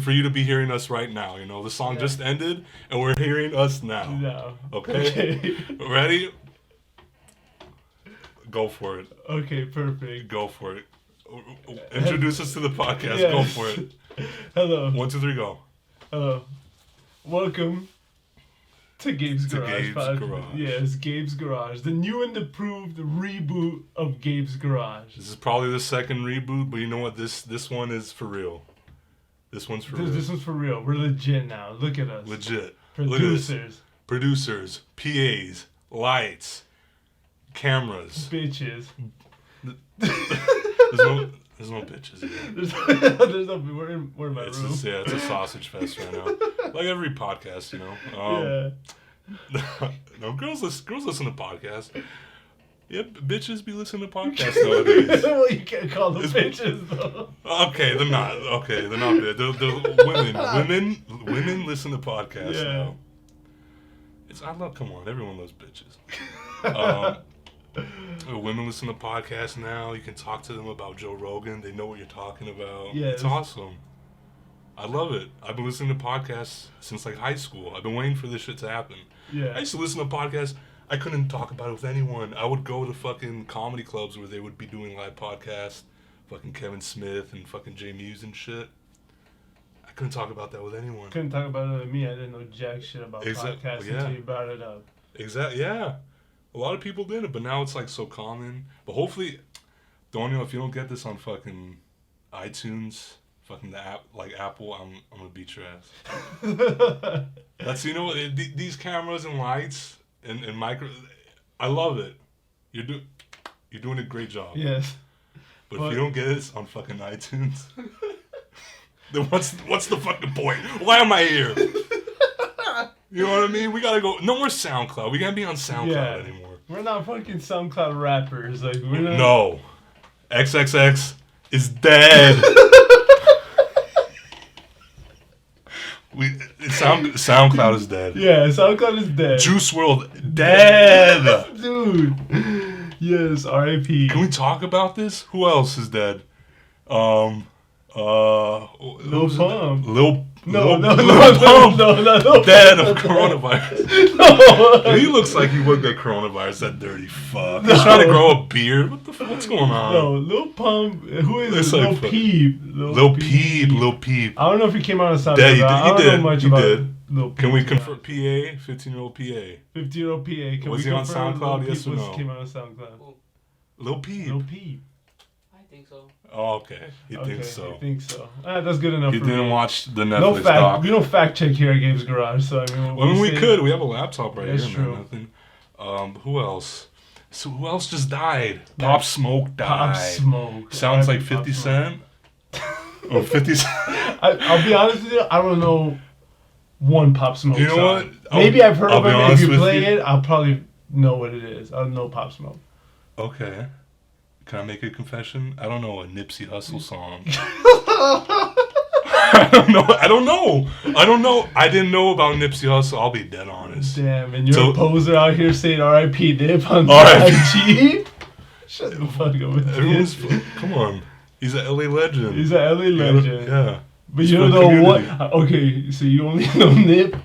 for you to be hearing us right now. You know, the song just ended, and we're hearing us now. No. Okay? Ready? Go for it. Okay, perfect. Go for it. Introduce us to the podcast. Yes. Go for it. Hello. 1, 2, 3, go. Hello. Welcome to Gabe's Garage. Yes, Gabe's Garage. The new and improved reboot of Gabe's Garage. This is probably the second reboot, but you know what? This one is for real. This one's for real. This one's for real. We're legit now. Look at us. Legit. Producers. Producers. PAs. Lights. Cameras. Bitches. There's no bitches here. There's no. We're in my room. It's a sausage fest right now. Like every podcast, you know. No, girls listen to podcasts. Yeah, bitches be listening to podcasts nowadays. Well, you can't call them bitches though. Okay, they're not. They're not bit. They're women listen to podcasts now. Come on, everyone loves bitches. Women listen to podcasts now. You can talk to them about Joe Rogan. They know what you're talking about. Yeah, it's awesome. I love it. I've been listening to podcasts since like high school. I've been waiting for this shit to happen. Yeah. I used to listen to podcasts. I couldn't talk about it with anyone. I would go to fucking comedy clubs where they would be doing live podcasts. Fucking Kevin Smith and fucking Jay Muse and shit. I couldn't talk about that with anyone. Couldn't talk about it with me. I didn't know jack shit about podcasts until you brought it up. Exactly. Yeah. A lot of people did it, but now it's like so common. But hopefully, Donio, if you don't get this on fucking iTunes, fucking the app, like Apple, I'm gonna beat your ass. That's, you know, these cameras and lights and micro, I love it. You're doing a great job. Yes. But if you don't get this on fucking iTunes, then what's the fucking point? Why am I here? You know what I mean? We gotta go. No more SoundCloud. We gotta be on SoundCloud anymore. We're not fucking SoundCloud rappers. Like we're not. No. XXX is dead. SoundCloud is dead. Yeah, SoundCloud is dead. Juice WRLD dead. Dude. Yes, R.I.P. Can we talk about this? Who else is dead? Lil Pump. Lil No, Pump. Dead of coronavirus. No. He looks like he would get coronavirus, that dirty fuck. He's trying to grow a beard. What the fuck? What's going on? No, Lil Pump. Who is Lil Peep? Lil Peep. I don't know if he came out of SoundCloud. Yeah, he did. Much he about did. Lil Peep. Can we confirm PA? 15-year-old PA. 15-year-old PA. Can was he on SoundCloud? Yes or no? Came out of SoundCloud. Lil Peep. Lil Peep. I think so. Oh, okay. He thinks so. I think so. That's good enough he for me. Didn't watch the Netflix doc. We don't fact check here at Gabe's Garage, so I mean... we could. We have a laptop right That's here, true. man. Who else? So who else just died? Pop Smoke died. Pop Smoke. Sounds like 50 Cent. Or 50 Cent. I'll be honest with you, I don't know one Pop Smoke song. You know what? Maybe I've heard of it. If you play it, I'll probably know what it is. I'll know Pop Smoke. Okay. Can I make a confession? I don't know a Nipsey Hussle song. I don't know. I didn't know about Nipsey Hussle. I'll be dead honest. Damn, and you're a poser out here saying R.I.P. Nip on IG? Shut the fuck up. Come on. He's an LA legend. He's an LA legend. Yeah. But you don't know what? Okay, so you only know Nip?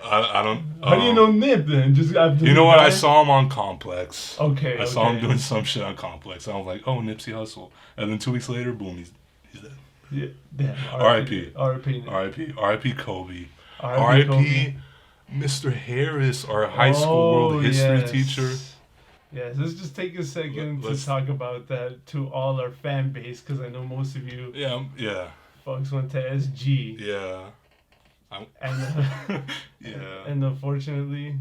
I don't. How do you know Nip then? Just after you know what? I saw him on Complex. Okay. I saw him doing some shit on Complex. I was like, oh, Nipsey Hussle. And then 2 weeks later, boom, he's dead. Yeah. Damn. R.I.P. R.I.P. R.I.P. R.I.P. Kobe. R.I.P. Mr. Harris, our high school world history teacher. Yes, let's just take a second to talk about that to all our fan base, because I know most of you. Yeah. Folks went to SG. Yeah. And unfortunately,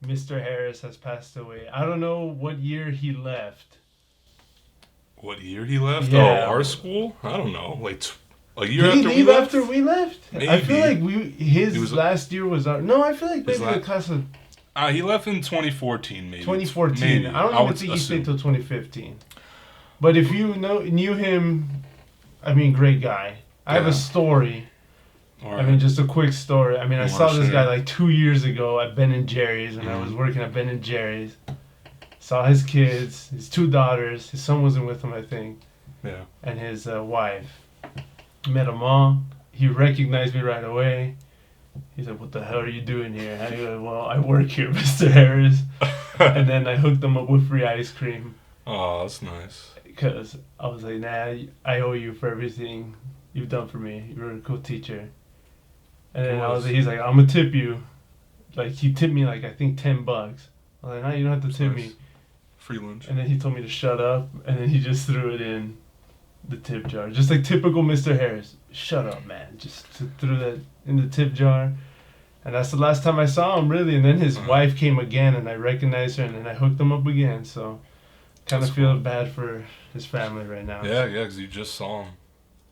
Mr. Harris has passed away. I don't know what year he left. What year he left? Yeah. Oh, our school? I don't know. Like a year Did after he leave we left? after we left? Maybe. I feel like his last year was our... No, I feel like maybe the class of... he left in 2014, maybe. 2014. Maybe. I don't even think he stayed till 2015. But if you knew him, I mean, great guy. I have a story. Right. I mean, just a quick story. I mean, I saw this guy like 2 years ago at Ben & Jerry's, and I was working at Ben & Jerry's. Saw his kids, his 2 daughters. His son wasn't with him, I think. Yeah. And his wife. Met them all. he recognized me right away. He's like, "What the hell are you doing here?" I go, "Well, I work here, Mr. Harris." And then I hooked him up with free ice cream. Oh, that's nice. Because I was like, "Nah, I owe you for everything you've done for me. You're a cool teacher." And then he's like, "I'm gonna tip you." Like, he tipped me like, I think $10. I was like, "No, you don't have to tip me." Free lunch. And then he told me to shut up, and then he just threw it in the tip jar. Just like typical Mr. Harris. Shut up, man. Just threw that in the tip jar. And that's the last time I saw him, really. And then his wife came again, and I recognized her, and then I hooked him up again. So, kind of feel bad for his family right now. Yeah, because you just saw him.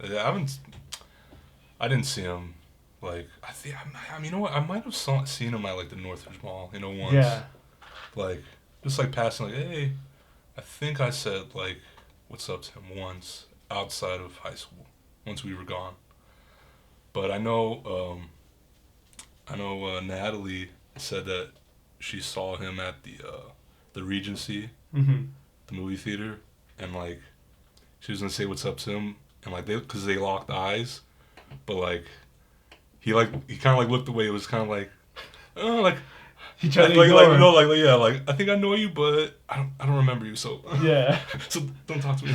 I didn't see him. Like, I mean, you know what? I might have seen him at, like, the Northridge Mall, once. Yeah. Like, just, like, passing, like, hey. I think I said, like, what's up to him once outside of high school, once we were gone. But I know Natalie said that she saw him at the Regency, the movie theater, and, like, she was going to say what's up to him, and, like, because they locked eyes, but, like, he kind of, like, looked away. It was kind of like, oh, like, he tried to like, I think I know you, but I don't remember you, so yeah. So don't talk to me.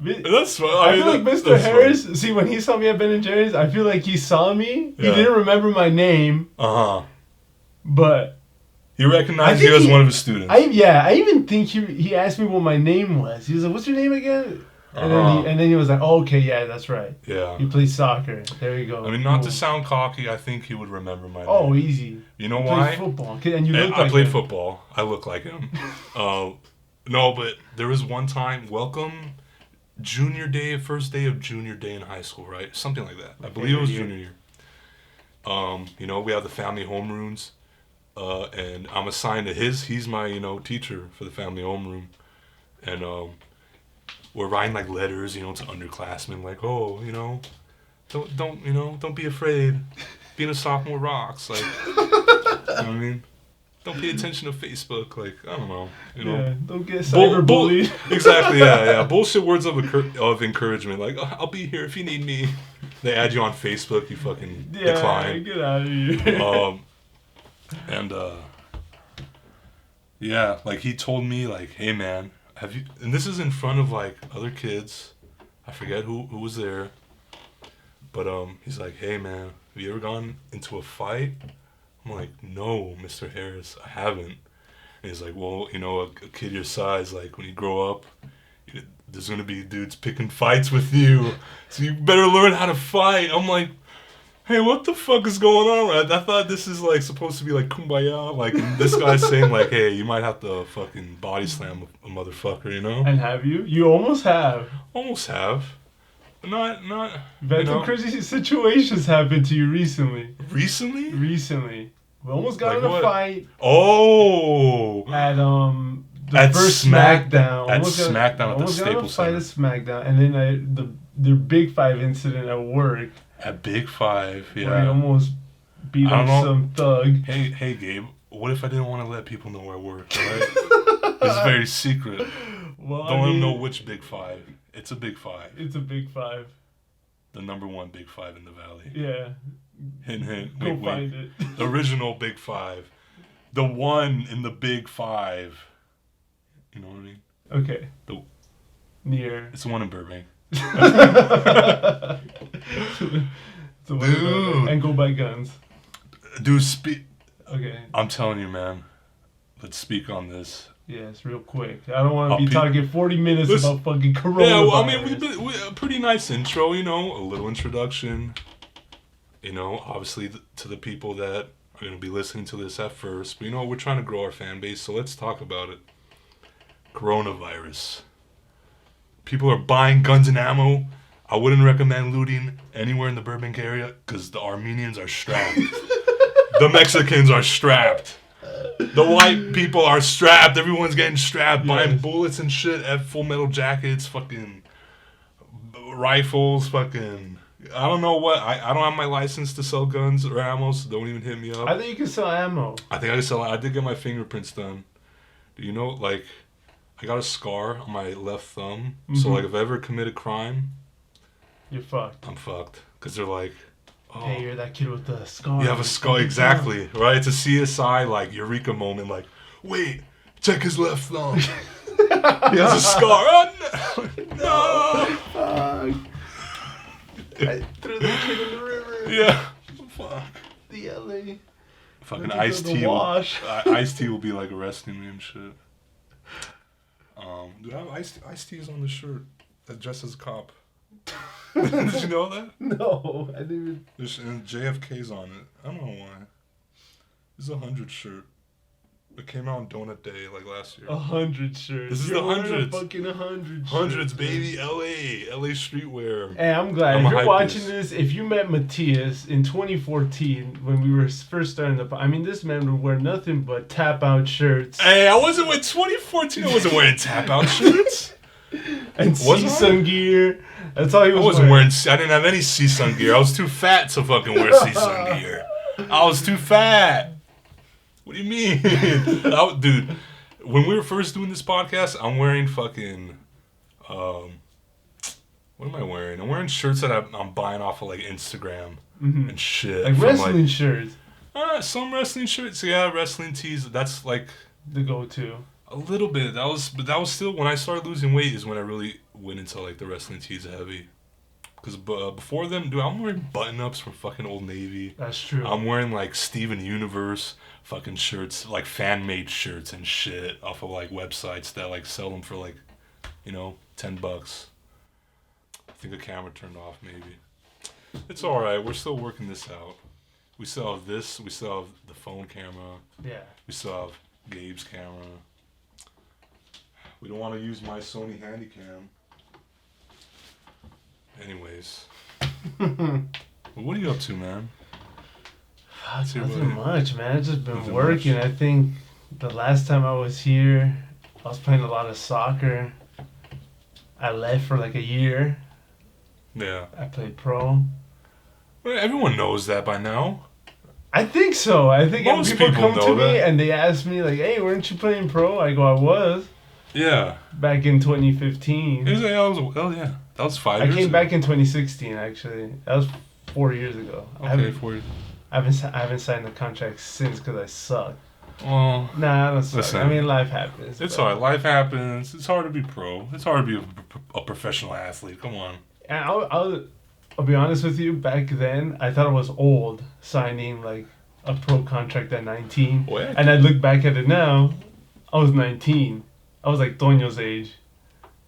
That's fun. I feel like Mr. Harris. Funny. See, when he saw me at Ben & Jerry's, I feel like he saw me. Yeah. He didn't remember my name. But he recognized you as one of his students. I even think he asked me what my name was. He was like, "What's your name again?" And then he was like, "Oh, okay, yeah, that's right. Yeah. You play soccer. There you go." I mean, not to sound cocky, I think he would remember my name. Oh, easy. You know why? Played football, and you look like him. I played football. I look like him. No, but there was one time, junior day, first day of junior day in high school, right? Something like that. I believe it was junior year. We have the family homerooms, and I'm assigned to he's my, teacher for the family homeroom. And, we're writing, like, letters, to underclassmen, like, oh, don't be afraid. Being a sophomore rocks, like, you know what I mean? Don't pay attention to Facebook, like, I don't know, Yeah, don't get cyberbullied. Exactly, yeah. Bullshit words of encouragement, like, oh, I'll be here if you need me. They add you on Facebook, you fucking decline. Get out of here. Yeah, like, he told me, like, hey, man, and this is in front of, like, other kids. I forget who was there. But he's like, hey, man, have you ever gone into a fight? I'm like, no, Mr. Harris, I haven't. And he's like, well, a kid your size, like, when you grow up, there's going to be dudes picking fights with you. So you better learn how to fight. I'm like, hey, what the fuck is going on? I thought this is, like, supposed to be, like, kumbaya. Like, and this guy's saying, like, hey, you might have to fucking body slam a motherfucker, And have you? You almost have. Almost have. But not. But some crazy situations happened to you recently. Recently? Recently. We almost got in a fight. Oh! At first SmackDown. At SmackDown at the Staples Center. Almost got in a fight at SmackDown. And then the Big Five incident at work. At Big Five, yeah. Where he almost beat up some thug. Hey, Gabe. What if I didn't want to let people know where I work, right? It's very secret. Well, Don't let them know which Big Five. It's a Big Five. It's a Big Five. The number one Big Five in the Valley. Yeah. Hint, hint. Go find it. The original Big Five. The one in the Big Five. You know what I mean? Okay. Near. It's the one in Burbank. Dude. And go buy guns. Dude, Okay. I'm telling you, man. Let's speak on this. Yes, real quick. I don't want to be talking 40 minutes about fucking coronavirus. Yeah, well, I mean, we a pretty nice intro, a little introduction. Obviously to the people that are going to be listening to this at first. But, we're trying to grow our fan base, so let's talk about it. Coronavirus. People are buying guns and ammo. I wouldn't recommend looting anywhere in the Burbank area because the Armenians are strapped. The Mexicans are strapped. The white people are strapped. Everyone's getting strapped, buying bullets and shit at Full Metal Jackets, fucking rifles, fucking... I don't know what... I don't have my license to sell guns or ammo, so don't even hit me up. I think you can sell ammo. I think I can sell... I did get my fingerprints done. Do you know, like... I got a scar on my left thumb, so, like, if I ever commit a crime... You're fucked. I'm fucked. Because they're like, oh, hey, you're that kid with the scar. You have a scar, exactly, right? It's a CSI, like, eureka moment, like, wait, check his left thumb. He has a scar. Oh, no! I threw the kid in the river. Yeah. Fuck. The LA. Fucking Ice-T. Ice-T will be, like, arresting me and shit. Dude, Ice-T is on the shirt that dresses as a cop. Did you know that? No, I didn't. And JFK's on it. I don't know why. This is a 100 shirt. It came out on Donut Day like last year. 100 shirts. This is the 100s. Fucking 100 hundreds, baby. LA streetwear. Hey, I'm glad. If you're watching this, if you met Matthias in 2014 when we were first starting this man would wear nothing but tap out shirts. Hey, I wasn't with 2014. I wasn't wearing tap out shirts. And CSUN gear. That's all he was. I wasn't wearing. I didn't have any CSUN gear. I was too fat to fucking wear CSUN gear. I was too fat. What do you mean? Dude, when we were first doing this podcast, I'm wearing fucking, what am I wearing? I'm wearing shirts that I'm buying off of, like, Instagram and shit. Like wrestling shirts? Some wrestling shirts, yeah, wrestling tees. That's, like... the go-to. A little bit. That was still, when I started losing weight is when I really went into, like, the wrestling tees heavy. Because before then, dude, I'm wearing button-ups from fucking Old Navy. That's true. I'm wearing, like, Steven Universe fucking shirts, like, fan-made shirts and shit off of, like, websites that, like, sell them for, like, you know, $10. I think the camera turned off, maybe. It's alright. We're still working this out. We still have this. We still have the phone camera. Yeah. We still have Gabe's camera. We don't want to use my Sony Handycam. Anyways. What are you up to, man? Nothing much, man. I've just been working. I think the last time I was here, I was playing a lot of soccer. I left for like a year. Yeah. I played pro. Well, everyone knows that by now. I think so. I think most people come to that. me and they ask me like, "Hey, weren't you playing pro?" I go, "I was." Yeah. Back in 2015. Yeah. That was 5 years ago. I came back in 2016, actually. That was 4 years ago. Okay, 4 years. I haven't signed a contract since because I suck. Well, nah, I don't suck. Listen, I mean, life happens. It's alright. Life happens. It's hard to be pro. It's hard to be a professional athlete. Come on. And I'll be honest with you. Back then, I thought I was old signing like a pro contract at 19. Oh, yeah. And I look back at it now. I was 19. I was like Tonyo's age,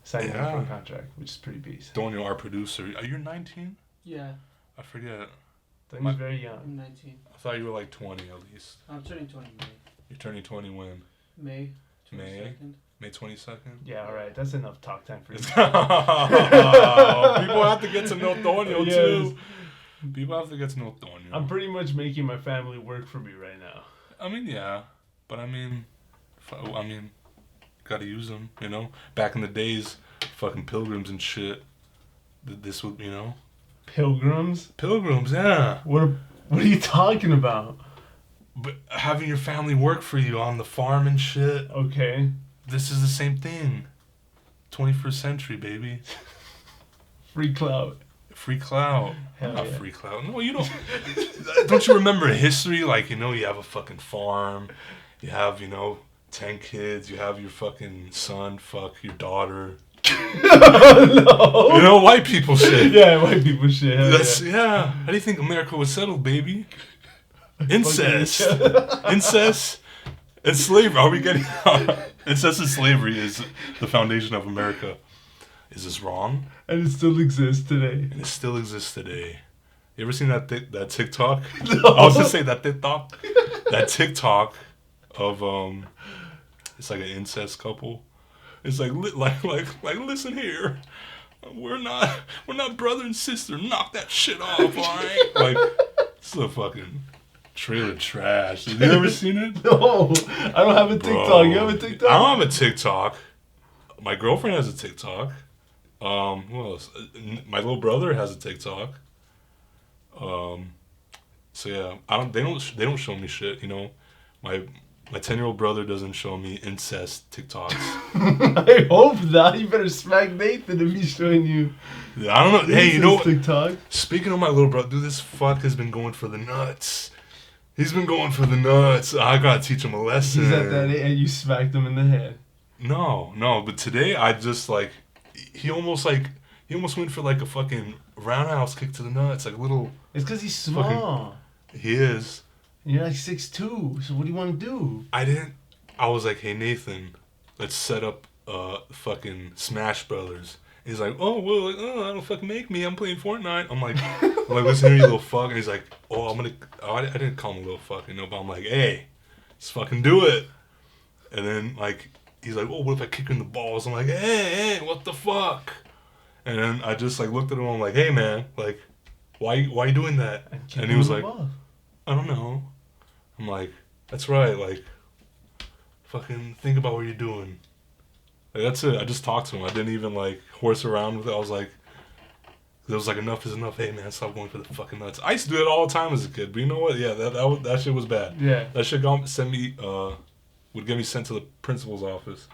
signing a pro contract, which is pretty beast. Tonyo, our producer. Are you 19? Yeah. I forget. Tonyo's very young. I'm 19. I thought you were like 20 at least. I'm turning 20 in May. You're turning 20 when? May 22nd. May 22nd? Yeah, alright. That's enough talk time for you. People have to get to know Tonyo too. People have to get to know Tonyo. I'm pretty much making my family work for me right now. I mean, yeah. But I mean, gotta use them, you know? Back in the days, fucking pilgrims and shit. This would, you know? Pilgrims? Pilgrims, yeah. What are you talking about? But having your family work for you on the farm and shit. Okay. This is the same thing. 21st century, baby. Free clout. Free clout. Hell Not yeah. free clout. No, you don't. Don't you remember history? Like, you know, you have a fucking farm. You have, 10 kids. You have your fucking son fuck your daughter. No. You know, white people shit. Yeah, white people shit. Yeah. How do you think America was settled, baby? Incest. Incest and slavery. Are we getting... Incest and slavery is the foundation of America. Is this wrong? And it still exists today. And it still exists today. You ever seen that TikTok? No. I was gonna say that TikTok. That TikTok of it's like an incest couple. It's like listen here, we're not brother and sister. Knock that shit off, all right? Like, it's a fucking trailer trash. Have you ever seen it? No, I don't have a TikTok. Bro, You have a TikTok? I don't have a TikTok. My girlfriend has a TikTok. Who else? My little brother has a TikTok. So yeah, they don't show me shit. You know, my my 10-year-old brother doesn't show me incest TikToks. I hope not. You better smack Nathan if he's showing you. I don't know. Hey, you know what? TikTok. Speaking of my little brother, dude, this fuck has been going for the nuts. He's been going for the nuts. I gotta teach him a lesson. He's at that age and you smacked him in the head. No. But today I just like, he almost went for like a fucking roundhouse kick to the nuts, like a little. It's because he's small. He is. You're like 6'2", so what do you want to do? I was like, hey Nathan, let's set up fucking Smash Brothers. He's like, oh, well, like, oh, don't fucking make me. I'm playing Fortnite. I'm like, listen to you, little fuck. And he's like, oh, I didn't call him a little fuck, but I'm like, hey, let's fucking do it. And then, like, he's like, oh, what if I kick him in the balls? I'm like, hey, what the fuck? And then I just, like, looked at him. I'm like, hey, man, like, why you doing that? And he was like, I don't know. I'm like, that's right, like, fucking think about what you're doing. Like, that's it. I just talked to him. I didn't even, like, horse around with it. I was like, enough is enough. Hey, man, stop going for the fucking nuts. I used to do it all the time as a kid, but you know what? Yeah, that shit was bad. Yeah. That shit would get me sent to the principal's office.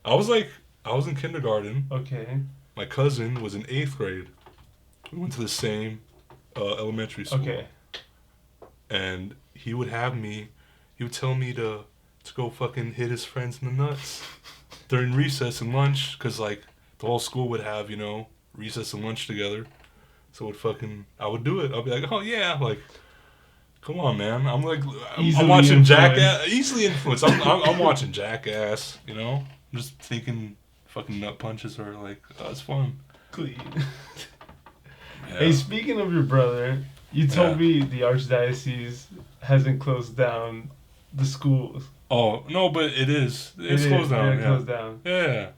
I was in kindergarten. Okay. My cousin was in 8th grade. We went to the same elementary school. Okay. And he would tell me to go fucking hit his friends in the nuts during recess and lunch, because, like, the whole school would have, you know, recess and lunch together. So I would do it. I'll be like, oh, yeah, like, come on, man. I'm like, I'm watching Jackass. Easily influenced. I'm watching Jackass, you know? I'm just thinking fucking nut punches are, like, oh, it's fun. Clean. Yeah. Hey, speaking of your brother, you told me the Archdiocese hasn't closed down the schools. Oh, no, but it is. It's closed down. It's closed down. Yeah.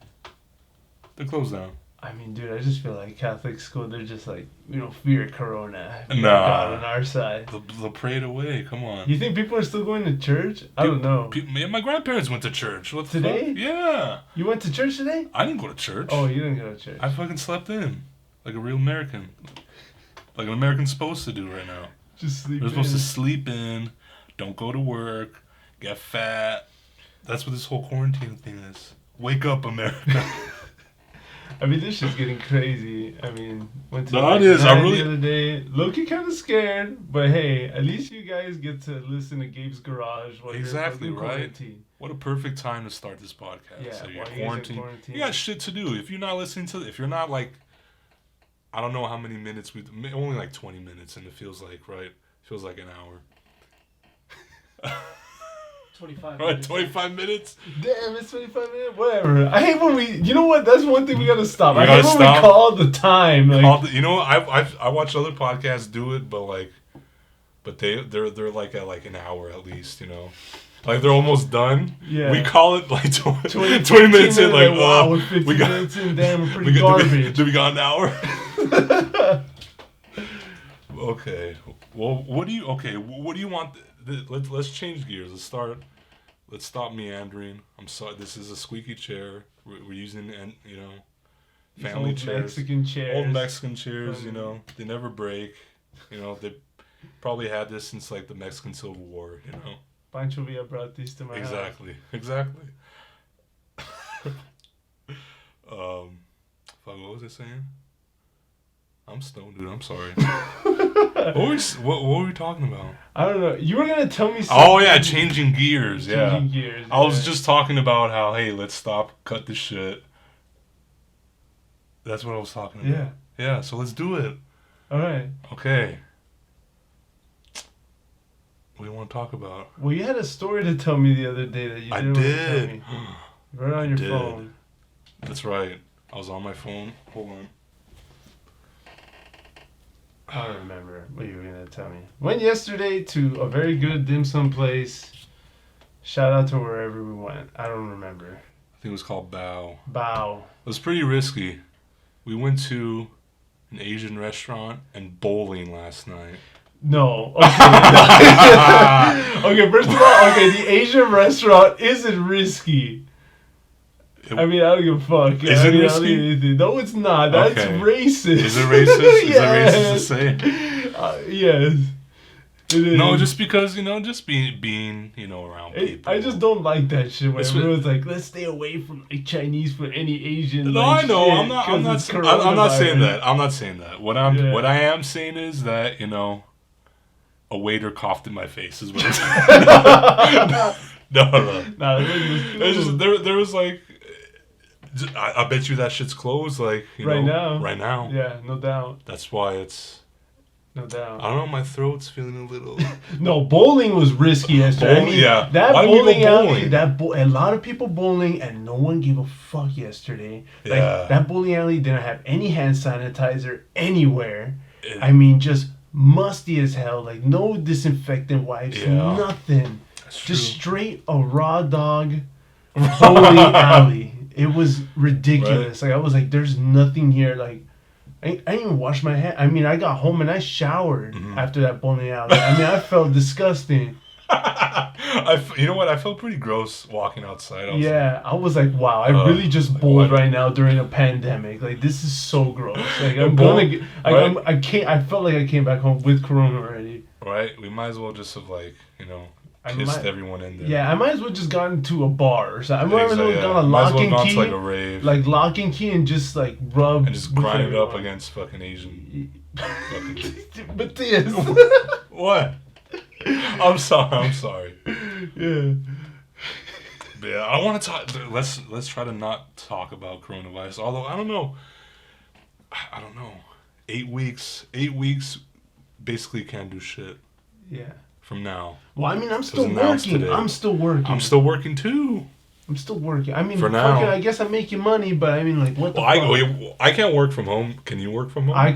They're closed down. I mean, dude, I just feel like Catholic school, they're just like, we don't fear Corona. Nah. God on our side. They'll pray it away. Come on. You think people are still going to church? I don't know. My grandparents went to church. What today? Yeah. You went to church today? I didn't go to church. Oh, you didn't go to church. I fucking slept in. Like a real American. Like an American's supposed to do right now. Just sleep They're supposed to sleep in, don't go to work, get fat. That's what this whole quarantine thing is. Wake up, America. I mean, this shit's getting crazy. I mean, went to the other day. Low-key kind of scared, but hey, at least you guys get to listen to Gabe's Garage while exactly you're in right. quarantine. What a perfect time to start this podcast. Yeah, so while you're quarantine. You got shit to do. If you're not listening to, if you're not like, I don't know how many minutes only like 20 minutes, and it feels like right. It feels like an hour. 25 Right, minutes. 25 minutes? Damn, it's 25 minutes? Whatever. I hate when you know what? That's one thing we gotta stop. We I hate when we call the time. Like, you know, I watch other podcasts do it, but they're like at like an hour at least, you know? Like they're almost done. Yeah. We call it like 20 minutes in, like, wow, we're 15 minutes in, damn, we're pretty garbage. Do we got an hour? Okay. Well, what do you want? Let's change gears. Let's stop meandering. I'm sorry. This is a squeaky chair. We're using, you know, family old chairs. Mexican chairs. Old Mexican chairs, you know. They never break. You know, they probably had this since, like, the Mexican Civil War, you know. Pancho Villa brought these to my house. Exactly. Fuck, what was I saying? I'm stoned, dude. I'm sorry. What were we talking about? I don't know. You were gonna tell me something. Oh yeah, changing gears. Changing gears. I was just talking about how, hey, let's cut this shit. That's what I was talking about. Yeah. So let's do it. All right. Okay. What do you want to talk about? Well, you had a story to tell me the other day that you didn't want to tell me. Right on your phone. That's right. I was on my phone. Hold on. I don't remember what you were going to tell me. Went yesterday to a very good dim sum place. Shout out to wherever we went. I don't remember. I think it was called Bao. It was pretty risky. We went to an Asian restaurant and bowling last night. No. Okay. Okay, first of all, the Asian restaurant isn't risky. I mean, I don't give a fuck. Is it risky? No, it's not. That's racist. Is it racist? Is it racist to say? Yes. No, just because just being around people. I just don't like that shit. When everyone's like, let's stay away from like Chinese for any Asian. No, like, I know. shit, I'm not saying that. I'm not saying that. What I am saying is that a waiter coughed in my face is what I'm saying. No. It's just there was like. I bet you that shit's closed, like, right now. Right now. Yeah, no doubt. That's why it's... No doubt. I don't know, my throat's feeling a little... No, bowling was risky yesterday. Bowling, yeah. That why bowling alley, a lot of people bowling, and no one gave a fuck yesterday. Like, yeah. that bowling alley didn't have any hand sanitizer anywhere. I mean, just musty as hell. Like, no disinfectant wipes, nothing. Just straight a raw dog bowling alley. It was ridiculous. Right. Like, I was like, there's nothing here. Like, I didn't even wash my hands. I mean, I got home and I showered after that bowling alley. I mean, I felt disgusting. You know what? I felt pretty gross walking outside. I was like, wow, I really just bowled right now during a pandemic. Like, this is so gross. Like, I felt like I came back home with corona already. Right? We might as well just have, like, kissed everyone in there. Yeah, I might as well just gone to a bar or something. I might as well gone a lock and key. Like a rave. Like lock and key and just like rub. And just grind it up against fucking Asian. But this. What? I'm sorry. Yeah. But yeah, I want to talk. Let's try to not talk about coronavirus. Although I don't know. 8 weeks basically can't do shit. Yeah. From now. Well, I mean, I'm still working. I'm still working. I'm still working too. I'm still working. I mean, for now, I guess I'm making money, but I mean, like, what the fuck? I can't work from home. Can you work from home? I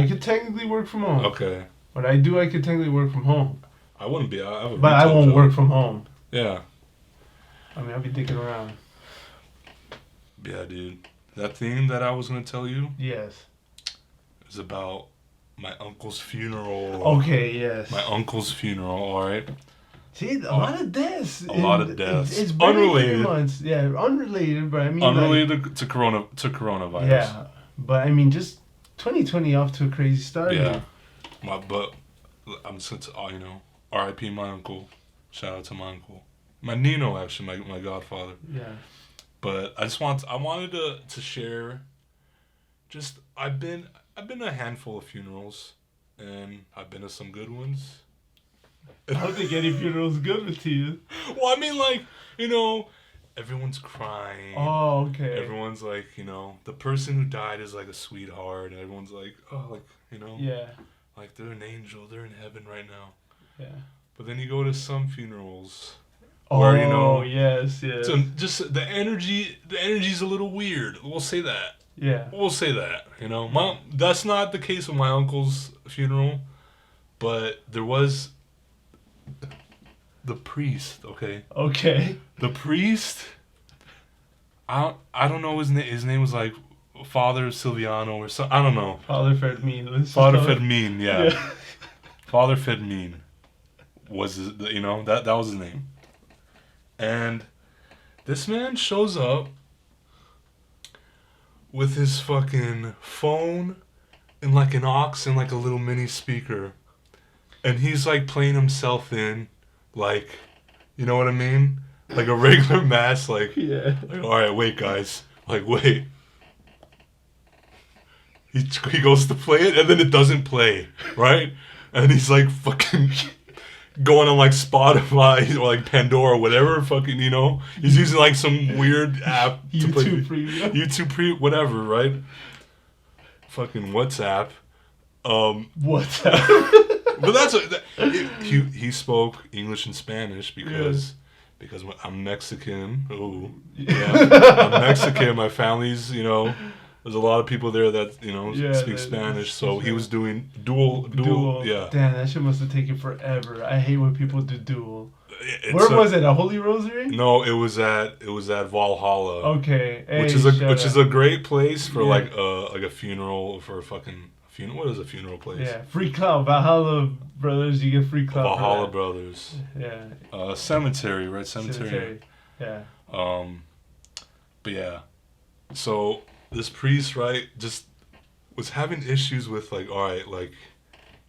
could technically work from home. Okay. But I could technically work from home. I wouldn't be. But I won't work from home. Yeah. I mean, I'll be dicking around. Yeah, dude. That thing that I was gonna tell you. Yes. Is about my uncle's funeral. Okay, yes. My uncle's funeral, alright? See, a lot of deaths. A lot of deaths. It's unrelated. Months. Yeah, unrelated, but I mean... Unrelated to coronavirus. Yeah, but I mean, just 2020 off to a crazy start. Yeah. But I'm since R.I.P. my uncle. Shout out to my uncle. My Nino, actually, my godfather. Yeah. But I wanted to share, just, I've been to a handful of funerals, and I've been to some good ones. I don't think any funeral is good to you. Well, I mean, like, everyone's crying. Oh, okay. Everyone's like, the person who died is like a sweetheart, and everyone's like, oh, like, Yeah. Like, they're an angel, they're in heaven right now. Yeah. But then you go to some funerals. Where, yes. So just the energy's a little weird. We'll say that. Yeah. We'll say that. That's not the case with my uncle's funeral, but there was the priest. Okay. Okay. The priest. I don't know his name. His name was like Father Silviano or something. I don't know. Father Fermin. Father Fermin. Yeah. Father Fermin was that was his name. And this man shows up with his fucking phone and like an aux and like a little mini speaker. And he's like playing himself in, like, you know what I mean? Like a regular mass, like, yeah. Like, all right, wait, guys. Like, wait. He goes to play it and then it doesn't play, right? And he's like fucking... going on like Spotify or like Pandora or whatever, fucking, he's using like some weird app to play YouTube Premium, whatever, right? Fucking WhatsApp. WhatsApp. But that's he spoke English and Spanish because I'm Mexican. Oh, yeah, I'm Mexican. My family's, there's a lot of people there that, speak Spanish, so he was doing dual, yeah. Damn, that shit must have taken forever. I hate when people do dual. Where was it? A Holy Rosary? No, it was at Valhalla. Okay. Hey, which is a great place for like a funeral for a fucking funeral. What is a funeral place? Yeah, free clout. Valhalla Brothers, you get free clout. Valhalla Brothers. Yeah. Cemetery, right? Cemetery. Yeah. But yeah, so this priest, right, just was having issues with like, all right, like,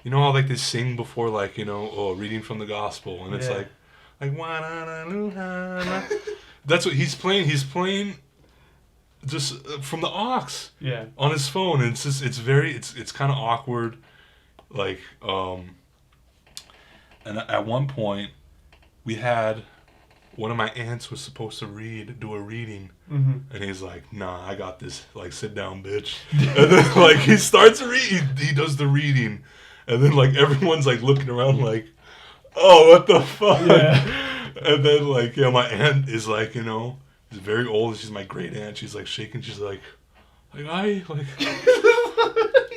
you know how like they sing before like reading from the gospel, and it's like that's what he's playing. He's playing just from the aux on his phone, and it's kind of awkward, like and at one point we had one of my aunts was supposed to do a reading, and he's like, nah, I got this, like, sit down, bitch. And then like he starts he does the reading, and then like everyone's like looking around like, oh, what the fuck. And then like my aunt is like, she's very old, she's my great aunt, she's like shaking, she's like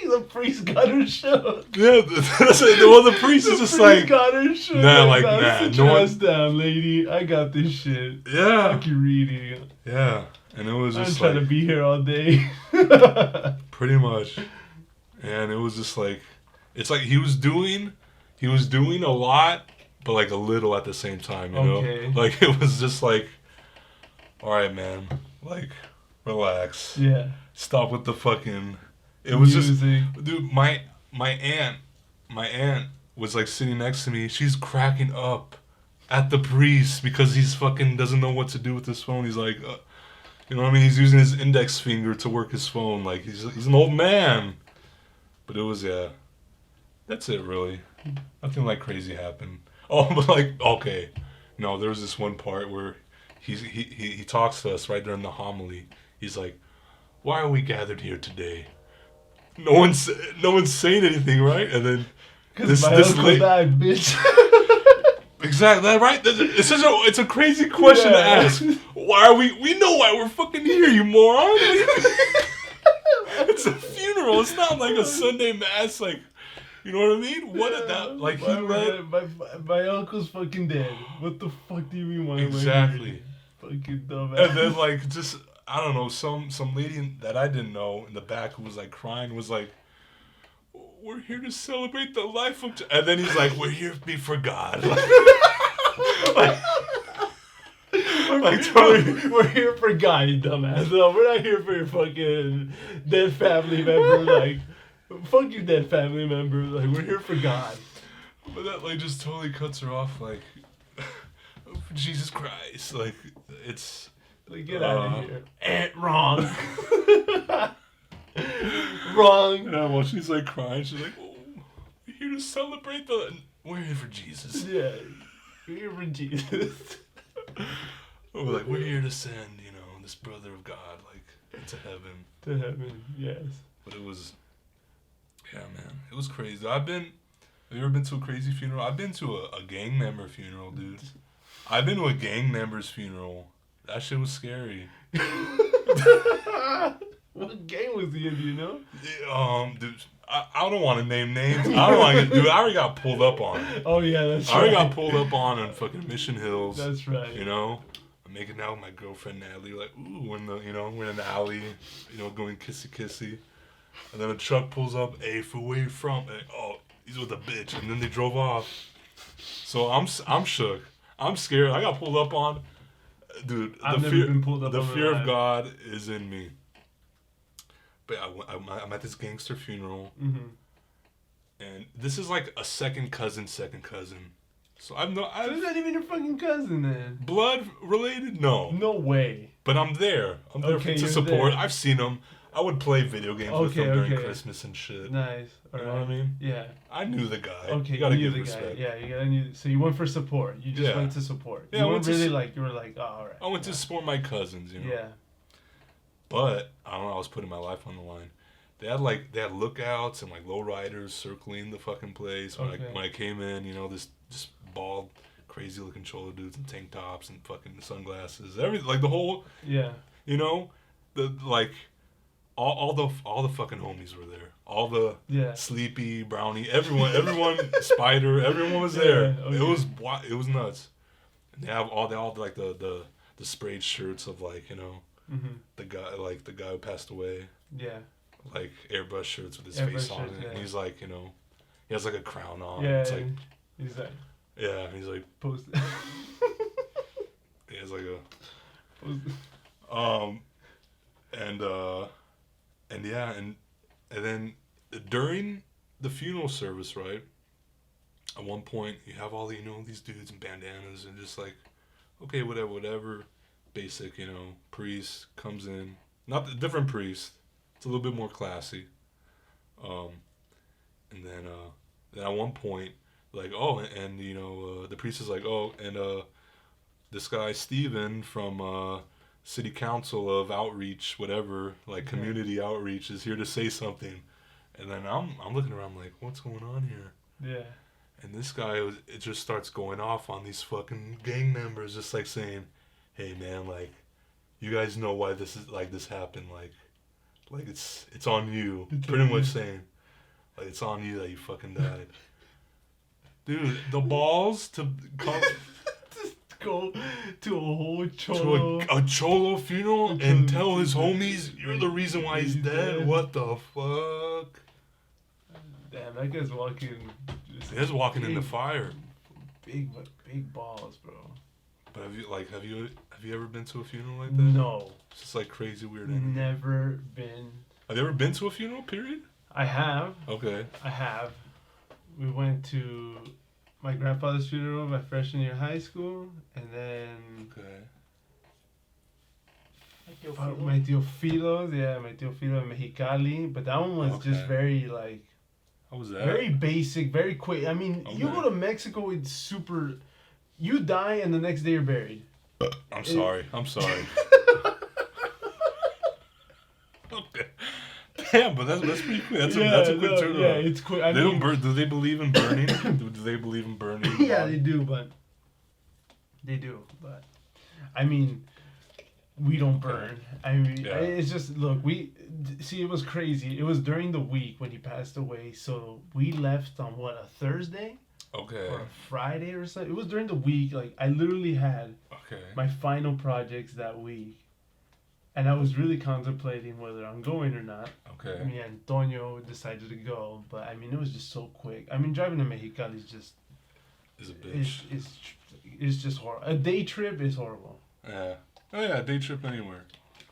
the priest got her shook. Yeah, that's it. Well, the priest is just like, got her shook. Nah, sit your ass down, lady. I got this shit. Yeah. Fuck you reading. Yeah, and it was just I'm trying to be here all day. Pretty much, and it was just like, it's like he was doing a lot, but like a little at the same time, you know? Like it was just like, all right, man, like relax. Yeah. Stop with the fucking. It was just, dude. My aunt was like sitting next to me. She's cracking up at the priest because he's fucking doesn't know what to do with his phone. He's like, you know what I mean? He's using his index finger to work his phone. Like he's an old man. But it was that's it really. Nothing like crazy happened. Oh, but like okay, no, there was this one part where he talks to us right during the homily. He's like, why are we gathered here today? No one's saying anything, right? And then this uncle died, bitch. Exactly, right? It's a crazy question to ask. Why are we know why we're fucking here, you moron. It's a funeral. It's not like a Sunday mass, like, you know what I mean? What did that, like, my uncle's fucking dead. What the fuck do you mean? Why exactly. Fucking dumbass. And then, like, just, I don't know, some lady that I didn't know in the back who was, like, crying was like, we're here to celebrate the life of... And then he's like, we're here to be for God. We're here for God, you dumbass. No, we're not here for your fucking dead family member. Like, fuck your dead family member. Like, we're here for God. But that, like, just totally cuts her off. Like, Jesus Christ. Like, it's... Like, get out of here. Wrong. Wrong. Yeah, well, she's, like, crying. She's like, oh, we're here to celebrate the... We're here for Jesus. Yeah. We're here for Jesus. We're here to send, this brother of God, like, to heaven. To heaven, yes. But it was, yeah, man, it was crazy. Have you ever been to a crazy funeral? I've been to a gang member funeral, dude. I've been to a gang member's funeral. That shit was scary. What gang was he in, do you know? Dude, I don't want to name names. I don't want to, dude. I already got pulled up on. Oh yeah, that's right. I already got pulled up on fucking Mission Hills. That's right. I'm making out with my girlfriend Natalie. Like, ooh, we're in the alley, going kissy kissy, and then a truck pulls up. Hey, for where you from? And, oh, he's with a bitch, and then they drove off. So I'm shook. I'm scared. I got pulled up on, dude. The fear of God is in me. But I'm at this gangster funeral, and this is like a second cousin. So I've no. Who's not even your fucking cousin then? Blood related? No. No way. But I'm there. I'm there to support. I've seen him. I would play video games with him during Christmas and shit. Nice. You know what I mean? Yeah. I knew the guy. Okay, you gotta knew give the respect. guy. Yeah, you gotta. So you went for support. You just went to support. Yeah, you weren't really like you were like, oh, all right. I went to support my cousins. Yeah. But I don't know. I was putting my life on the line. They had lookouts and like lowriders circling the fucking place when I came in. This just bald, crazy looking cholo dudes in tank tops and fucking sunglasses. Everything, like the whole. Yeah. The like, all the fucking homies were there. All the Sleepy, Brownie, everyone, Spider, everyone was there. Yeah, okay. It was nuts. And they all like the sprayed shirts of like the guy who passed away. Yeah. Like airbrush shirts with his face on it. Yeah. And he's like, he has like a crown on. Yeah. It's like, he's like. Yeah, he's like. Post. He has like a. And then during the funeral service, right? At one point, you have all the, these dudes in bandanas and just like, okay, whatever. Basic, priest comes in. Not the different priest. It's a little bit more classy. And then at one point, like, oh, and the priest is like, oh, and this guy Steven from City Council of Outreach, whatever, like community outreach, is here to say something. And then I'm looking around like, what's going on here? Yeah. And this guy, it just starts going off on these fucking gang members, just like saying, hey man, like, you guys know why this happened, like it's on you. Pretty much saying, like, it's on you that you fucking died. Dude, the balls to come go to a whole cholo. To a cholo funeral and tell his homies you're the reason why he's dead? What the fuck? Damn, that guy's walking. He's walking in the fire. Big balls, bro. But have you ever been to a funeral like that? No. It's just like crazy weird energy. Never been. Have you ever been to a funeral? Period. I have. Okay. I have. We went to my grandfather's funeral my freshman year of high school, and then my tío Filo's, my tío Filo in Mexicali, but that one was just very like. How was that? Very basic, very quick. I mean, you go to Mexico, it's super. You die and the next day you're buried. I'm sorry. Okay. Damn, but that's pretty quick. That's a quick turnaround. Yeah, it's quick. Do they believe in burning? do they believe in burning? Yeah, they do, but I mean, we don't burn. I mean, it's just, look, it was crazy. It was during the week when he passed away, so we left on a Thursday? Okay. Or a Friday or something. It was during the week. Like, I literally had my final projects that week. And I was really contemplating whether I'm going or not. Okay. Me and Antonio decided to go, but I mean, it was just so quick. I mean, driving to Mexicali is a bitch. It's just horrible. A day trip is horrible. Yeah. Oh yeah, a day trip anywhere.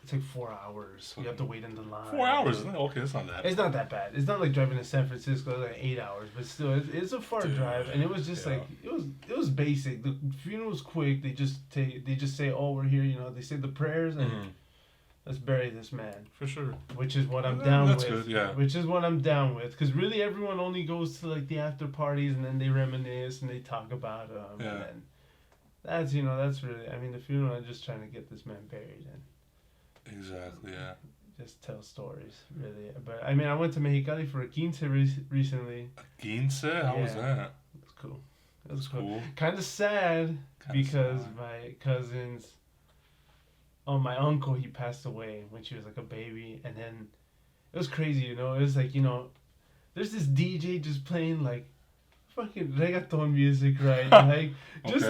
It's like 4 hours. You have to wait in the line. 4 hours? Okay, it's not that bad. It's not that bad. It's not like driving to San Francisco. It's like 8 hours, but still, it's a far drive. And it was just like it was basic. The funeral was quick. They just say, oh, we're here. They say the prayers and let's bury this man. For sure. Which is what I'm down with. That's good. Yeah. Which is what I'm down with, because really everyone only goes to like the after parties and then they reminisce and they talk about Yeah. And then that's really. I mean, the funeral. I'm just trying to get this man buried and. Exactly, yeah. Just tell stories, really. But, I mean, I went to Mexicali for a quince recently. A quince? How was that? It was cool. It was cool. Kind of sad because my cousins... Oh, my uncle, he passed away when she was like a baby. And then it was crazy, It was like, there's this DJ just playing like fucking reggaeton music, right? Like, just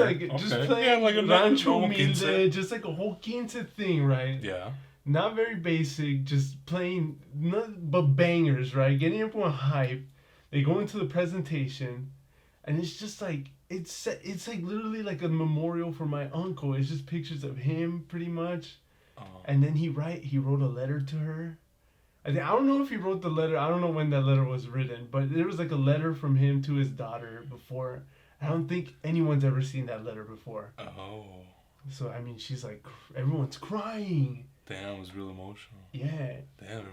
playing like a rancho humilde, just like a whole quince thing, right? Yeah. Not very basic, just playing but bangers, right? Getting everyone hype. They go into the presentation, and it's just like it's like literally like a memorial for my uncle. It's just pictures of him, pretty much. And then he wrote a letter to her. I don't know if he wrote the letter. I don't know when that letter was written, but there was like a letter from him to his daughter before. I don't think anyone's ever seen that letter before. Oh. So I mean, she's like, everyone's crying. Damn, it was real emotional. Yeah. Damn.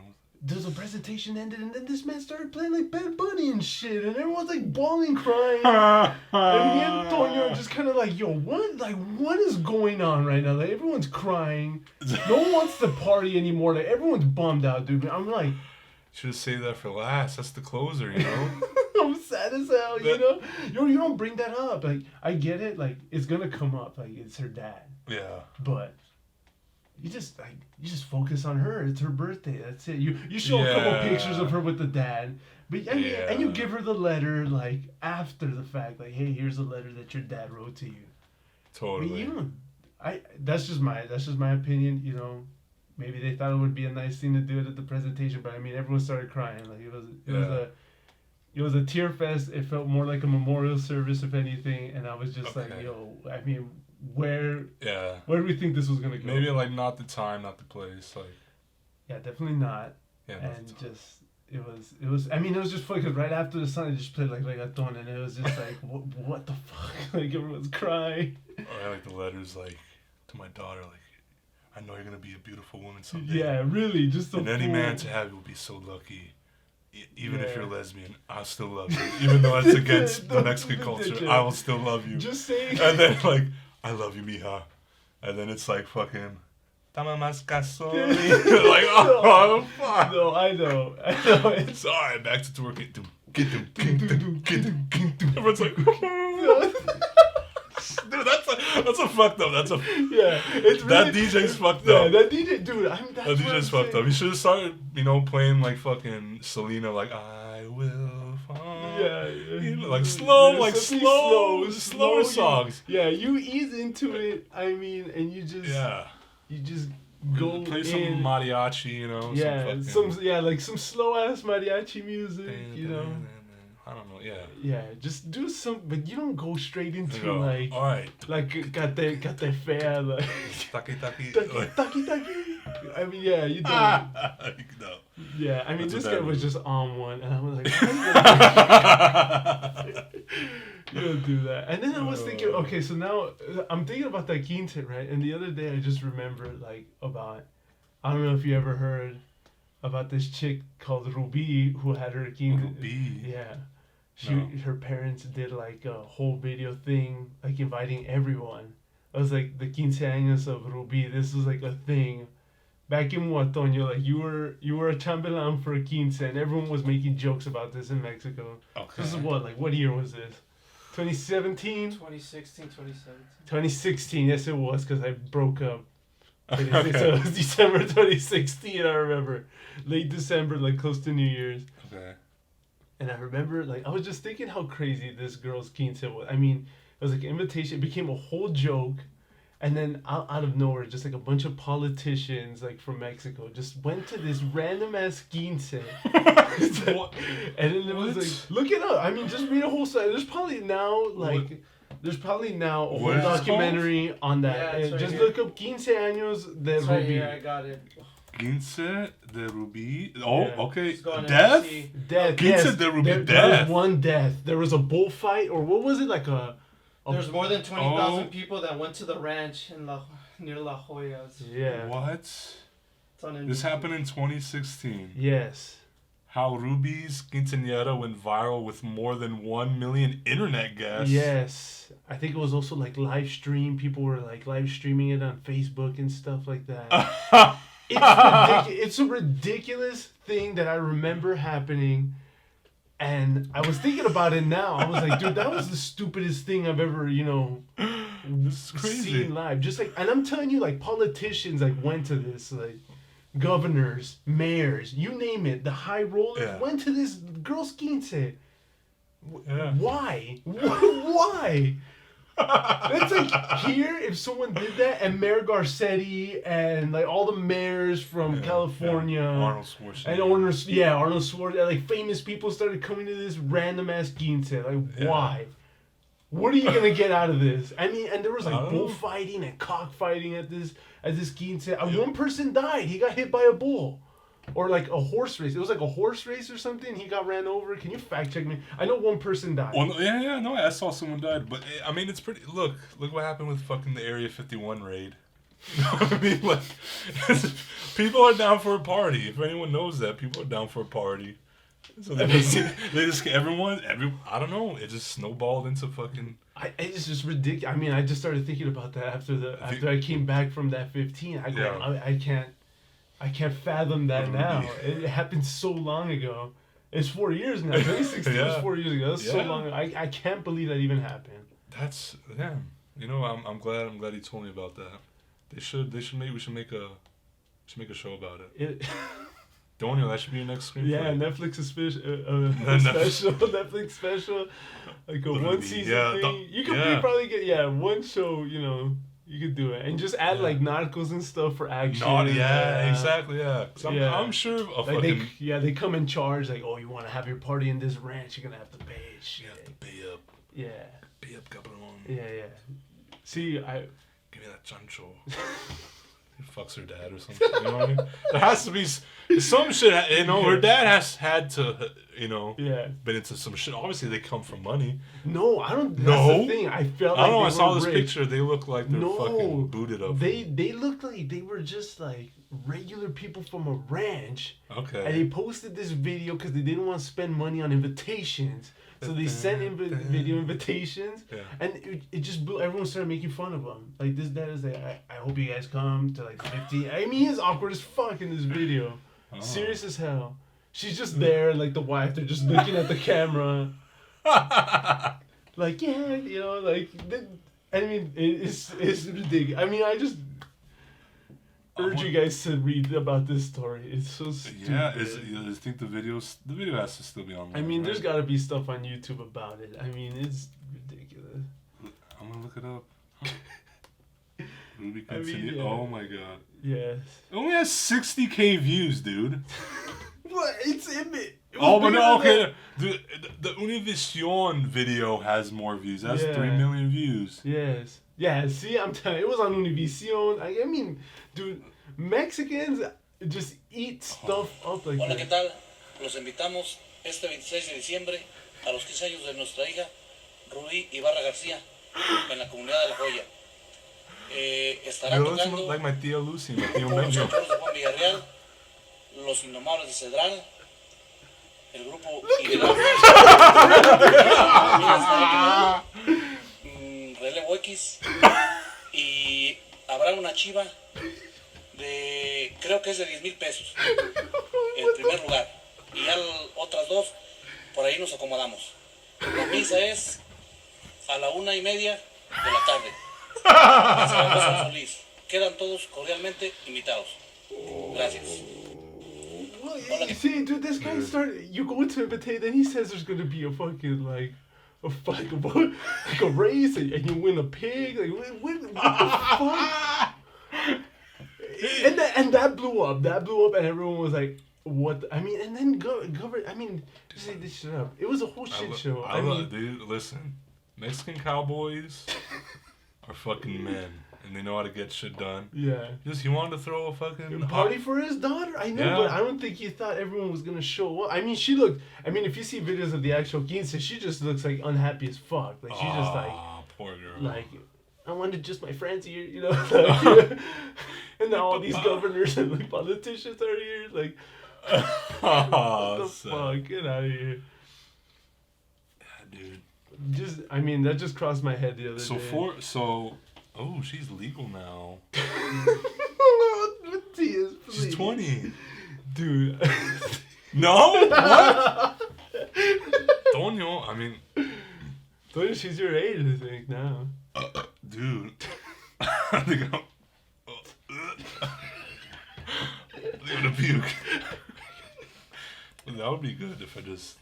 There's a presentation ended, and then this man started playing like Bad Bunny and shit, and everyone's like bawling, crying. And me and Antonio are just kind of like, yo, what is going on right now? Like, everyone's crying. No one wants to party anymore. Like, everyone's bummed out, dude. I'm like, should have saved that for last. That's the closer, I'm sad as hell, You don't bring that up. Like, I get it. Like, it's gonna come up. Like, it's her dad. Yeah. But you just focus on her. It's her birthday. That's it. You show a couple pictures of her with the dad, but and you give her the letter like after the fact. Like, hey, here's a letter that your dad wrote to you. Totally. That's just my opinion. Maybe they thought it would be a nice thing to do it at the presentation, but I mean, everyone started crying. Like, it was a tear fest. It felt more like a memorial service, if anything. And I was just like, yo, I mean, where do we think this was gonna go? Maybe like not the time, not the place. Like, yeah, definitely not. Yeah, and just it was. I mean, it was just funny because right after the song, they just played like reggaeton, and it was just like, what the fuck? Like everyone's crying. Or I like the letters like to my daughter, like, I know you're gonna be a beautiful woman someday. Yeah, really, just. And any man to have you will be so lucky. Even if you're lesbian, I'll still love you. Even though it's against the Mexican culture, I will still love you. Just saying. And then like, I love you, mija. And then it's like fucking. Tama más casoli. Like, oh, fuck. No, I know. It's alright, back to twerking. Everyone's like, dude, that's a fucked up. That's a it's really, that DJ's fucked yeah, up. that DJ, dude. That DJ's fucked up. He should have started, playing like fucking Selena, like I will fall. Yeah. Like slow, slower songs. You ease into it. I mean, and you just go play some in. mariachi, like some slow ass mariachi music, I don't know, Yeah, just do some, but you don't go straight into all right, like got that fair like taki. I mean, yeah, you don't. No. Yeah, I mean, That's this guy was just on one, and I was like, you don't do that. And then I was thinking, okay, so now I'm thinking about that quince, right? And the other day I just remembered like about, I don't know if you ever heard about this chick called Ruby who had her quince. Ruby. Yeah. No. Her parents did like a whole video thing, like inviting everyone. It was like the quince años of Ruby. This was like a thing. Back in Huatonyo, like you were a chambelán for a quince, and everyone was making jokes about this in Mexico. Okay. This is what year was this? 2017? 2016, 2017. 2016, yes it was, because I broke up. Okay. So it was December 2016, I remember. Late December, like close to New Year's. Okay. And I remember, like, I was just thinking how crazy this girl's quince was. I mean, it was like an invitation. It became a whole joke. And then out of nowhere, just like a bunch of politicians, like from Mexico, just went to this random ass quince. And then it was like, look it up. I mean, just read a whole site. There's probably now, like, a whole documentary on that. Yeah, And right just here. look up 15 años de It's right Ruby. here, I got it. Quince de Ruby. Oh, Yeah. okay. Just go on Death? MC. Death. Quince Yes. de Ruby, There death. was one death. There was a bullfight, or what was it, like a There's more than 20,000 Oh. people that went to the ranch in near La Jolla. Yeah. What? It's on This NBC. happened in 2016. Yes. How Ruby's quinceañera went viral with more than 1 million internet guests. Yes. I think it was also like live stream. People were like live streaming it on Facebook and stuff like that. It's a ridiculous thing that I remember happening. And I was thinking about it now. I was like, dude, that was the stupidest thing I've ever, This is crazy. seen live. Just like, and I'm telling you, like, politicians like went to this, like governors, mayors, you name it, the high rollers went to this girl's quince. Yeah. Why? Why? That's like here, if someone did that, and Mayor Garcetti and like all the mayors from California, Arnold Schwarzenegger. and Arnold Schwarzenegger, like famous people started coming to this random ass quince. Like, why? What are you gonna get out of this? I mean, and there was like bullfighting and cockfighting at this quince. One person died. He got hit by a bull. Or like a horse race. It was like a horse race or something. He got ran over. Can you fact check me? I know one person died. Well, no, I saw someone died, but I mean, it's pretty. Look what happened with fucking the Area 51 raid. I mean, like, people are down for a party. If anyone knows that, people are down for a party. So they just everyone. I don't know. It just snowballed into fucking. It's just ridiculous. I mean, I just started thinking about that after I came back from that 15. I can't fathom that now. It happened so long ago. It's 4 years now. 2016 was 4 years ago. That's so long ago. I can't believe that even happened. That's I'm glad he told me about that. We should make a show about it. Don't you? That should be your next screenplay. Yeah, Netflix special. Netflix special. Like a one season thing. You could probably get one show. You could do it and just add like narcos and stuff for action. Exactly. Yeah, I'm sure a like fucking they come in charge. Like, oh, you want to have your party in this ranch? You're gonna have to pay. Shit. You have to pay up. Yeah. Pay up, cabrón. Yeah. See, give me that chancho. fucks her dad or something. You know what I mean? There has to be some shit. You know, her dad had to. You know. Yeah. Been into some shit. Obviously, they come from money. No, I don't. No. That's the thing. I felt. I don't know. I they saw were this rich. picture. They look like they're fucking booted up. They looked like they were just like regular people from a ranch. Okay. And they posted this video because they didn't want to spend money on invitations. So they sent video invitations, and it just blew. Everyone started making fun of him. Like this dad is like, I hope you guys come to like 50. I mean, he's awkward as fuck in this video. Oh. Serious as hell. She's just there, like the wife. They're just looking at the camera. Like yeah, you know, like. I mean, it's ridiculous. I mean, I just urge you guys to read about this story. It's so stupid. Yeah, I think the video has to still be online. I mean, right? there's got to be stuff on YouTube about it. I mean, it's ridiculous. I'm gonna look it up. Ruby continue. I mean, yeah. Oh my god. Yes. It only has 60K views, dude. What? It's in it. Oh, but no, okay. The Univision video has more views. That's 3 million views. Yes. Yeah, see, I'm telling you, it was on Univision. I mean, dude, Mexicans just eat stuff up like Hola, that. ¿qué tal? Los invitamos este 26 de diciembre a los 15 años de nuestra hija, Ruby Ibarra García, en la comunidad de La Joya. Estará Yo tocando look like my tía Lucy, my tío los Menjo. Cachorros de Juan Villarreal, los Indomables de Cedral, el grupo Ideal, Relevo X, y habrá una chiva de, creo que es de 10,000 pesos, en primer lugar, y ya otras dos, por ahí nos acomodamos. La misa es a la 1:30 de la tarde, en Zaragoza, Solís. Quedan todos cordialmente invitados. Gracias. Well, you see, dude, this guy started. You go to invitate, then he says there's gonna be a fucking like a race, and you win a pig. Like, what the fuck? And that blew up. That blew up, and everyone was like, "What?" I mean, and then I mean, just say this shit up. It was a whole shit show. I mean, dude, listen, Mexican cowboys are fucking men. And they know how to get shit done. Yeah. Just, he wanted to throw a fucking party for his daughter? I know, but I don't think he thought everyone was going to show up. I mean, she looked... I mean, if you see videos of the actual quince, she just looks, like, unhappy as fuck. Like, she's just, like... poor girl. Like, I wanted just my friends here, you know? Like, and now all these governors and, like, politicians are here. Like, what the fuck? Get out of here. Yeah, dude. Just, I mean, that just crossed my head the other day. Oh, she's legal now. Please. She's 20. Dude. No? What? Tonyo, I mean... Tonyo, she's your age, I think, now. Dude. I think I'm gonna puke. That would be good if I just...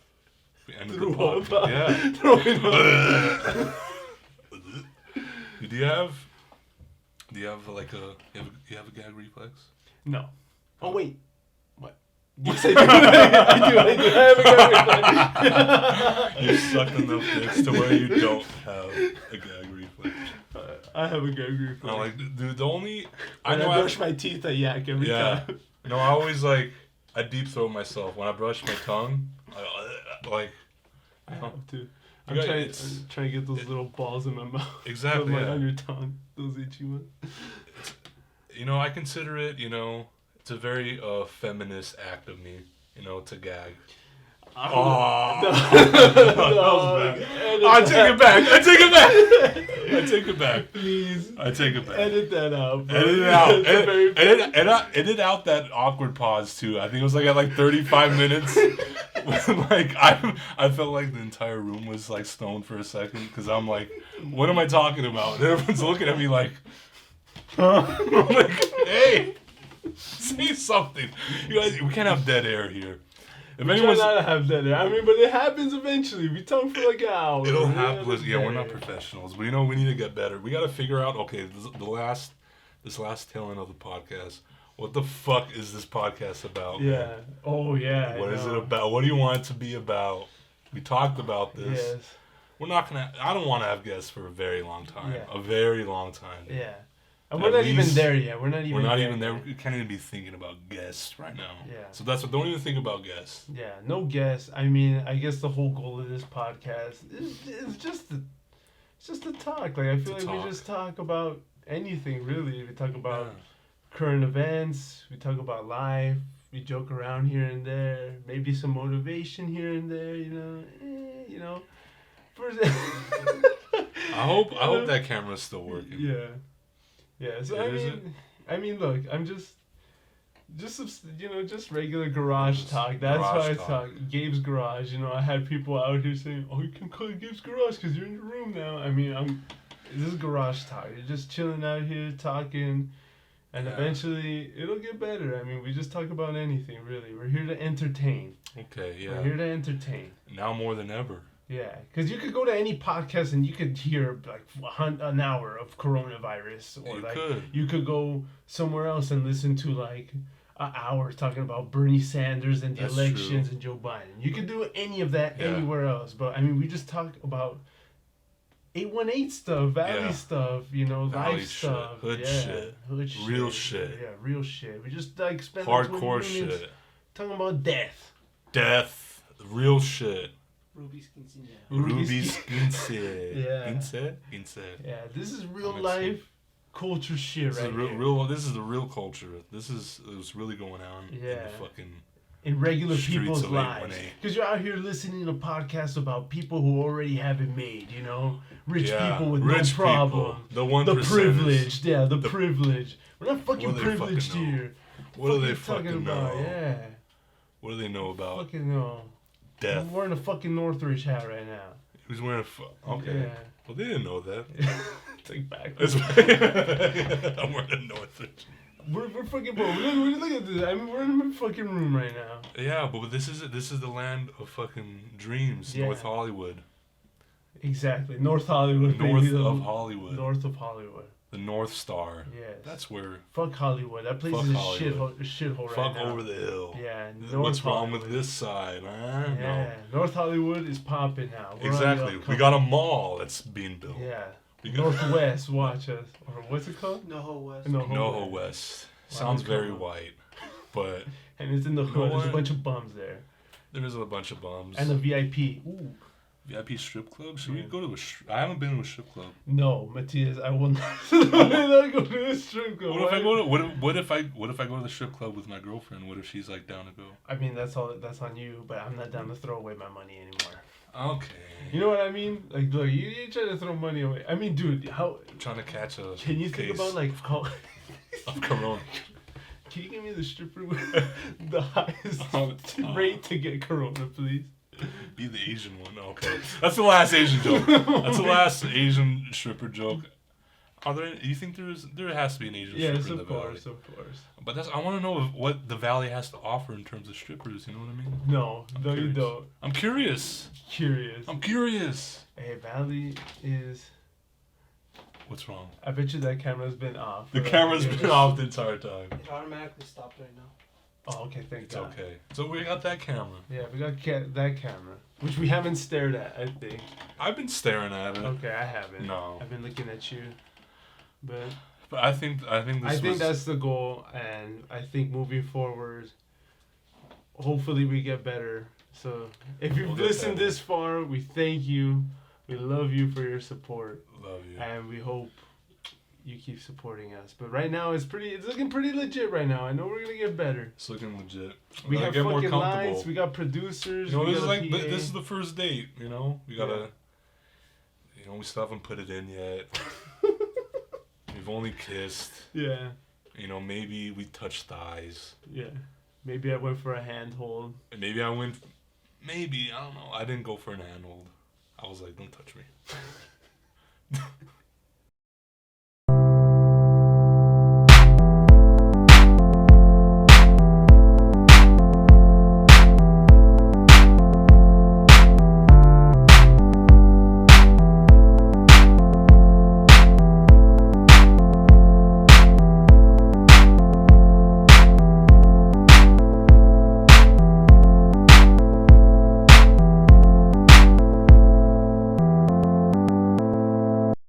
ended the podcast. Yeah. Do you have like you have a gag reflex? No. Oh wait. What? Yes, I do. I do. I have a gag reflex. You sucked enough dicks to where you don't have a gag reflex. I have a gag reflex. No, like, dude, the only I brush my teeth, I yak every time. No, I always I deep throat myself when I brush my tongue. I have to. I'm trying to get those little balls in my mouth. Exactly. On your tongue. Those itchy ones. You know, I consider it, you know, it's a very feminist act of me, you know, to gag. Oh, no. I take it back. Please. I take it back. Edit that out. Bro. Edit out. Edit out that awkward pause too. I think it was like at 35 minutes. Like I felt like the entire room was like stoned for a second because I'm like, what am I talking about? And everyone's looking at me like, huh? I'm like, hey, say something. You guys, we can't have dead air here. If anyone's try not to have dead air. I mean, but it happens eventually. We talk for like an hour. It'll happen. Yeah, we're not professionals. But you know, we need to get better. We got to figure out. Okay, this last tail end of the podcast. What the fuck is this podcast about? Yeah. Man? Oh yeah. What is it about? What do you want it to be about? We talked about this. Yes. We're not gonna. I don't want to have guests for a very long time. Yeah. A very long time. Yeah. And we're not even there yet. We're not even there. We can't even be thinking about guests right now. Yeah. So that's what. Don't even think about guests. Yeah, no guests. I mean, I guess the whole goal of this podcast is just to talk. Like I feel like we just talk about anything really. We talk about current events. We talk about life. We joke around here and there. Maybe some motivation here and there. You know. I hope that camera's still working. Yeah. Yeah. So I mean, look, I'm just regular garage talk. That's why I talk. Gabe's garage. I had people out here saying, "Oh, you can call it Gabe's garage because you're in your room now." I mean, this is garage talk. You're just chilling out here talking, and eventually it'll get better. I mean, we just talk about anything really. We're here to entertain. Okay. Yeah. We're here to entertain. Now more than ever. Yeah, because you could go to any podcast and you could hear like an hour of coronavirus, or you could go somewhere else and listen to like an hour talking about Bernie Sanders and the elections and Joe Biden. You could do any of that anywhere else, but I mean, we just talk about 818 stuff, Valley stuff, life stuff, hood shit, real shit. Yeah, real shit. We just like spend hardcore shit talking about death, real shit. Ruby's quince. Yeah, this is real life culture shit right here. This is the real culture. This is what's really going on in the fucking in regular people's lives. Because you're out here listening to podcasts about people who already have it made, rich people with no problem. The privileged, the privilege. We're not fucking privileged here. What do they fucking know? Yeah. What do they know about? Fucking know. Death. I'm wearing a fucking Northridge hat right now. He was wearing okay. Yeah. Well, they didn't know that. Take back. I'm wearing a Northridge. We're fucking bro. Look at this. I mean, we're in my fucking room right now. Yeah, but this is the land of fucking dreams. Yeah. North Hollywood. Exactly. North Hollywood. North of Hollywood. North of Hollywood. The North Star. Yes. That's where. Fuck Hollywood. That place is a shithole right now. Fuck now. over the hill. Yeah. What's wrong with this side? Yeah. No. North Hollywood is popping now. Exactly. We got a mall that's being built. Yeah. Northwest, watch us. Or what's it called? NoHo West. NoHo West. Sounds very white, but. And it's in the hood. There's a bunch of bums there. There is a bunch of bums. And a VIP. Ooh. VIP strip club? Should we go to I haven't been to a strip club. No, Matthias, I will not go to a strip club. What if I go to the strip club with my girlfriend? What if she's like down to go? I mean, that's on you, but I'm not down to throw away my money anymore. Okay. You know what I mean? Like, look, you try to throw money away. I mean, dude, how? I'm trying to catch a. Can you think about like how? Of Corona. Can you give me the stripper with the highest rate to get Corona, please? Be the Asian one. Okay. That's the last Asian joke. That's the last Asian stripper joke. You think there has to be an Asian stripper in the Valley? Yes, of course. But I want to know what the Valley has to offer in terms of strippers, you know what I mean? No, you don't. I'm curious. I'm curious. Hey, Valley is... What's wrong? I bet you that camera's been off. The camera's been off the entire time. It automatically stopped right now. Oh, okay, thank God. It's okay. So we got that camera. Yeah, we got that camera, which we haven't stared at, I think. I've been staring at it. Okay, I haven't. No. I've been looking at you. But I think that's the goal, and I think moving forward, hopefully we get better. So if you've listened this far, we thank you. We love you for your support. Love you. And we hope you keep supporting us. But right now it's looking pretty legit right now. I know we're gonna get better. It's looking legit. We have fucking lights, we got producers. This is the first date, we gotta we still haven't put it in yet. We've only kissed. Yeah. Maybe we touched thighs. Yeah. Maybe I went for a handhold. Maybe I don't know. I didn't go for an handhold. I was like, don't touch me.